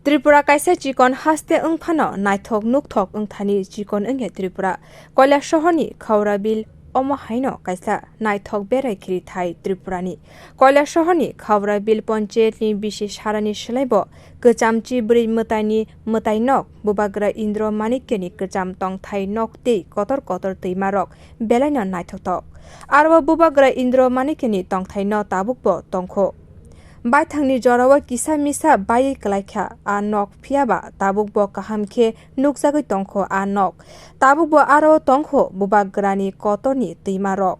Tripura kaisa chikon haste ungphano naithok nukthok ungthani chikon unghe Tripura Kailasahar khaora bil omo haino kaisa naithok beraikhiri thai Tripurani Kailasahar khaora bil panchayat ni bisi sarani swlaibo kwcham chibrwi mwtai nok bubagra indra manikya ni kwcham tongthai nok tei kotor twima rok belaino naithok tok arwa bubagra indra manikya ni tongthai no tabukbo tongkho Baithangni jorawa kisa misa bai kalaikha a nok phiaba tabukbo kaham khe nukjagoi tongkho a nok tabukbo aro tongkho bubagrani kotorni twima rok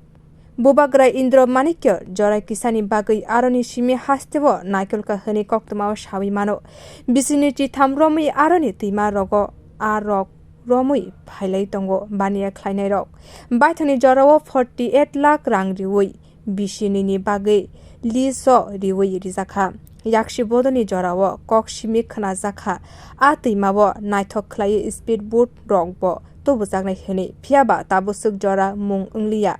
bubagra indra manikya jora kisani bagwi aroni simi hastebo naikolka hini koktoma sawi mano bisini chitham romui aroni twima rogo a rok romui phailai tongo baniya khwlainai rok baithangni jorawa 48 lakh rang riwui bisini ni bagwi liso riwui rijaka yakshi bodoni jorao kok simi khana jakha a twimao naithok khwlaiwi speed boat rokbo tobujaknai hini phiaba tabusuk jora mung wngwi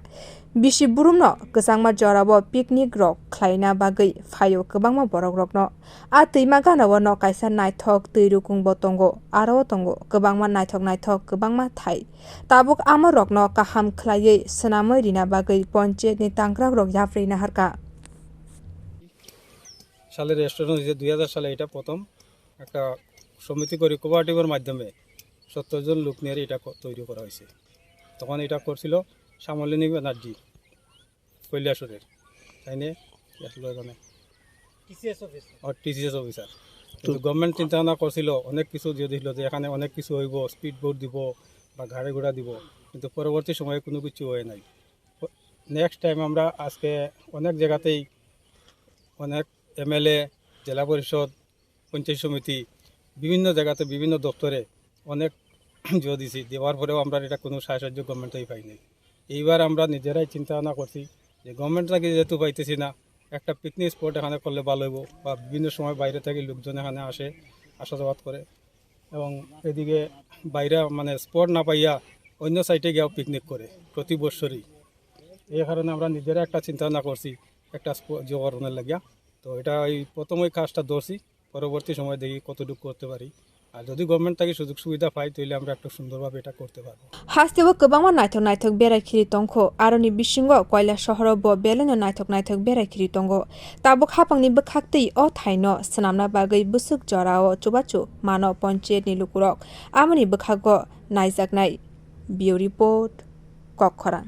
bisi burumno kwchangma jorao picnic rok khwlaina bagwi phaio kwbangma borok rokno a twima ganao no kaisa naithok twirukhungbo tongo aro tongo kwbangma naithok kwbangma thai tabuk amo rokno kaham khwlaiwi swnamoi rina bagwi panchayat ni tangkrak rok yaprina harka সালে restaurant হয়েছে 2000 সালে এটা প্রথম একটা সমিতি করে কোঅপারেটিভের মাধ্যমে 70 জন লোক নিয়ে এটা তৈরি করা হয়েছে তখন এটা করছিল সামলিনী ব্যানার্জি কৈলাসহরের তাইনে আসলে এখানে টিসিএস অফিসার তো গভর্নমেন্ট চিন্তা ভাবনা করছিল অনেক কিছু দিয়ে দিল যে এখানে অনেক কিছু হইব স্পিড বোট দিব বা গাড়ি ঘোড়া দিব কিন্তু পরবর্তী সময়ে কোনো কিছু হয় নাই নেক্সট টাইম আমরা আজকে অনেক জায়গাতেই অনেক এমএলএ জেলা পরিষদ পঞ্চায়েত সমিতি বিভিন্ন জায়গাতে বিভিন্ন দপ্তরে অনেক জোর দিছি দেওয়ার পরেও আমরা এটা কোনো সাহায্য গভর্নমেন্টই পাইনি এইবার আমরা নিজেরাই চিন্তা ভাবনা করছি যে গভর্নমেন্ট থেকে যেহেতু পাইতেছি না একটা পিকনিক স্পট এখানে করলে ভালো হইব বা বিভিন্ন সময় বাইরে থেকে লোকজন এখানে আসা যাওয়া করে এবং এদিকে বাইরে মানে স্পট না পাইয়া অন্য সাইটে গিয়েও পিকনিক করে প্রতি বছরই এই কারণে আমরা নিজেরা একটা চিন্তা ভাবনা করছি একটা জোগাড়নের লাগিয়া তো এটা এই প্রথম ওই কাজটা ধরছি পরবর্তী সময় দেখি কতটুকু করতে পারি আর যদি গভর্নমেন্ট থেকে সুযোগ সুবিধা পাই তাহলে আমরা একটা সুন্দরভাবে এটা করতে পারবো হাস্তেবো kwbangma naithok beraikhiri tongkho aroni bisingo Kailasahar bo belaino naithok beraikhiri tongo tabuk hapangni bwkhaktei o thaino swnamna bagwi busuk jorao chubachu mano panchayat ni lukurok amoni bwkhago naijaknai bio report kokhora